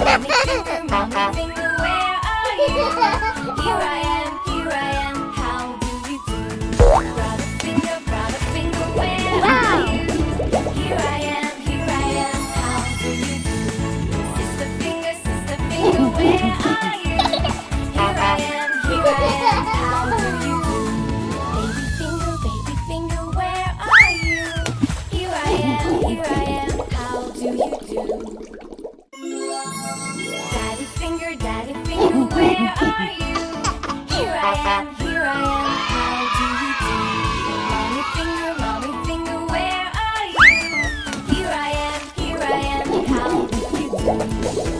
mommy finger, where are you? Here I am, how do you do? Brother finger, where are you? Here I am, how do you do? Sister finger, where are you? Here I am, how do you do? Baby finger, where are you? Here I am, how do you do? Daddy finger, where are you? Here I am, how do you do? Mommy finger, where are you? Here I am, how do you do?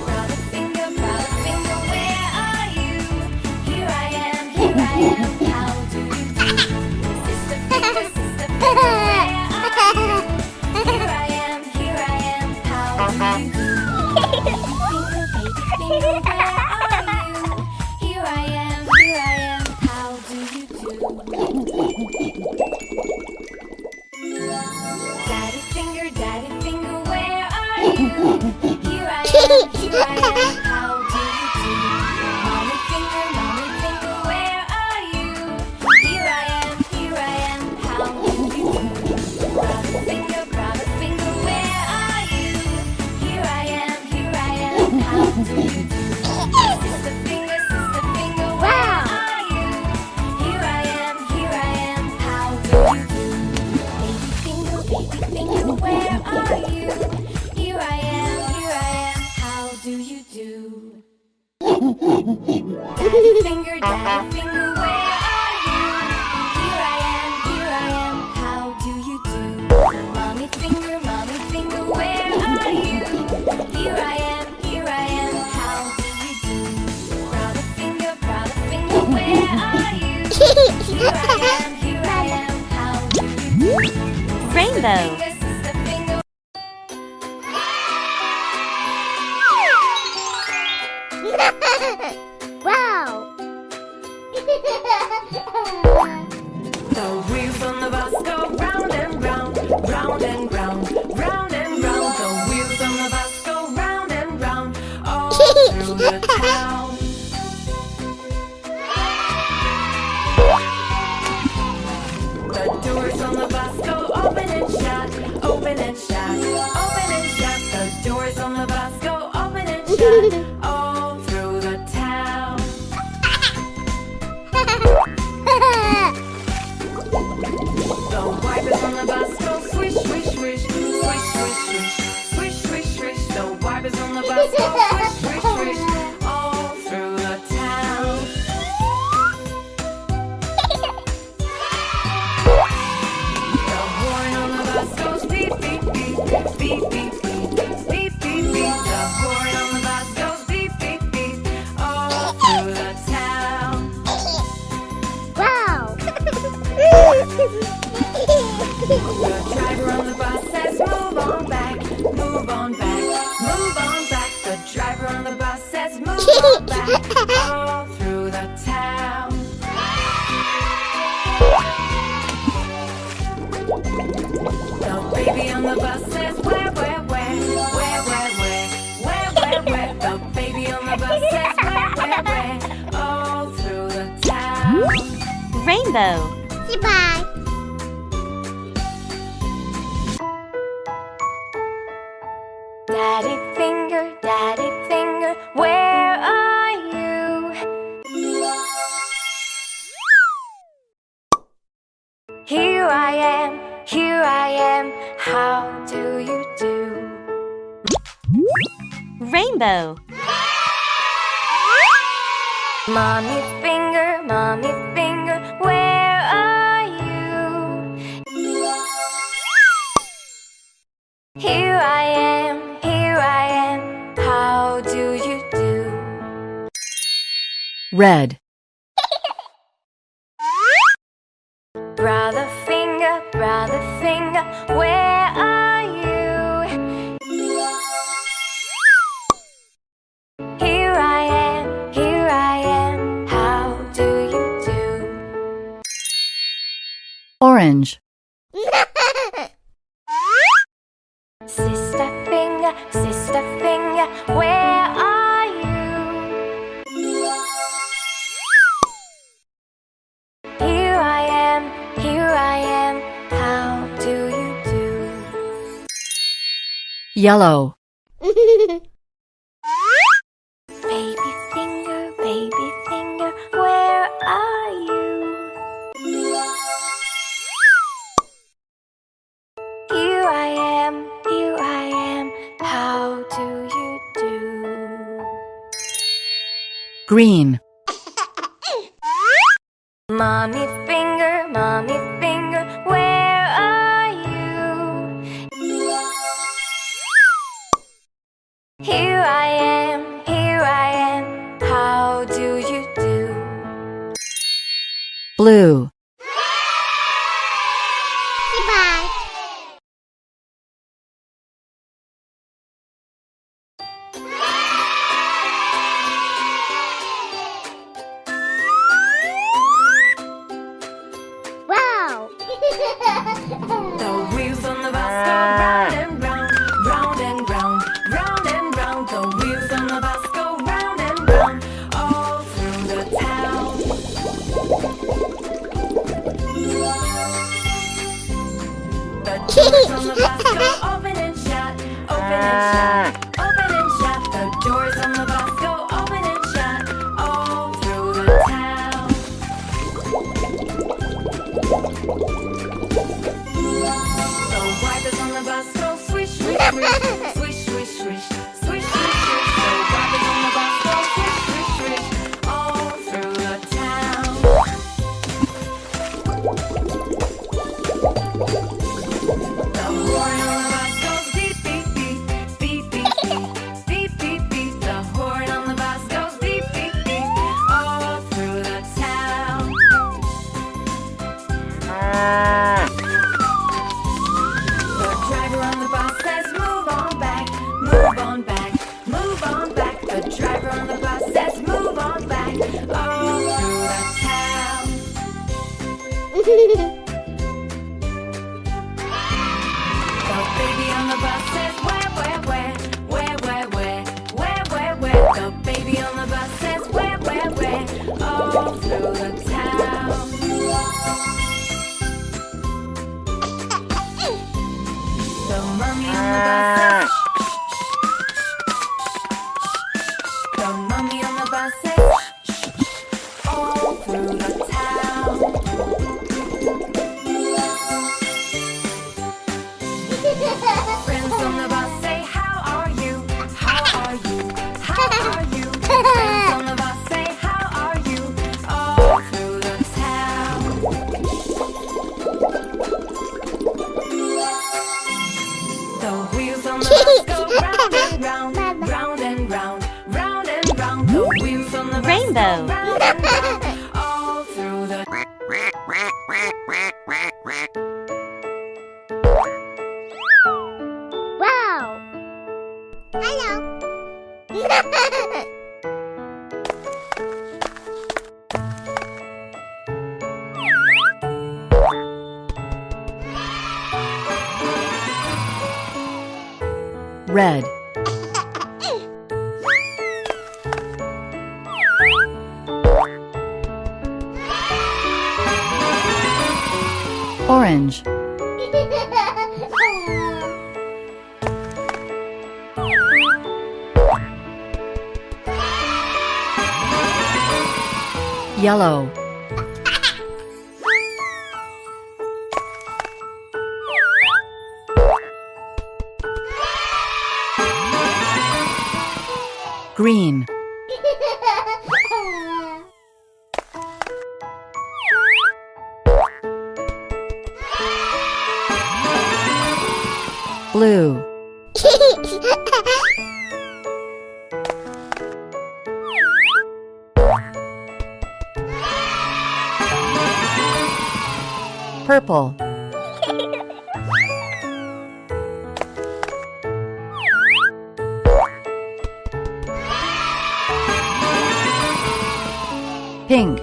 Brother finger, where are you? Here I am, how do you do? Sister finger, where are you? Here I am, how do you do? Baby finger, where are you? Here I am, how do you do? Daddy finger, where are you? Here I am, how do you do? Mommy finger, where are you? Here I am, how do you do? Brother finger, where are you? Here I am, how do you do? Sister finger, where are you? Here I am, how do you do? Baby finger, where are you? Here I am, how do you do? Daddy finger, where are you? Here I am, how do you do? Mommy finger, where are you? Here I am, how do you do? Brother finger, where are you? Here I am, how do you do? Rainbow. Sister finger, Wow! the wheels on the bus go round and round, round and round, round and round. The wheels on the bus go round and round, all through the town. The doors on the bus go open and shut, open and shut, open and shut. The doors on the bus go open and shut, all through the town. The wipers on the bus go swish, swish, swish, swish, swish, swish, swish, swish, swish. The wipers on the bus go swish, swish, swish, all through the town. The horn on the bus goes beep, beep, beep, beep, beep, beep, beep, beep, beep. The horn on the bus goes beep, beep, beep, all through the town. Wow! The driver on the bus says move on back, move on back, move on back. The driver on the bus says move on back, all through the town. The baby on the bus says where, where, where, where, where, where, where, where, where. The baby on the bus says where, where, all through the town. Rainbow. Goodbye! Daddy finger, where are you? Here I am, how do you do? Rainbow. Mommy finger, where are you? Here I am, how do you do? Red. Brother finger, where are you? Here I am, how do you do? Orange. Sister finger, where are Yellow. Baby finger, where are you? Here I am, how do you do? Green. Mommy finger, where are you? Here I am, how do you do? Blue. Goodbye. Wow. The wheels on the bus go round and round, round and round, round and round. The wheels on the bus go round and round, all through the town. The doors on the bus go open and shut, open and shut, open and shut. The doors on the bus go open and shut, all through the town. The wipers on the bus go swish, swish, swish, swish, swish, swish, swish, swish, swish. The wipers on the bus go swish, swish, swish, all through the town. The horn on the bus goes beep, beep, beep, beep, beep, beep, beep, beep, beep. The horn on the bus goes beep, beep, beep, all through the town. The driver on the bus says move on back, move on back, move on back. The driver on the bus says move on back, all through the town. The baby on the bus says where, where, where, where, where, where, where, where, where. The baby on the bus says where, all through the town. The mummy on the bus says the mummy on the bus says all through the town. Friends on the bus say how are you? How are you? How are you? Friends on the bus say how are you? All through the town. The wheels on the bus go round and round, round and round, round and round. The wheels on the bus Rainbow. go round and round, all through the. Wow. Hello. Red. Orange. Yellow. Green. Blue. Purple. Pink.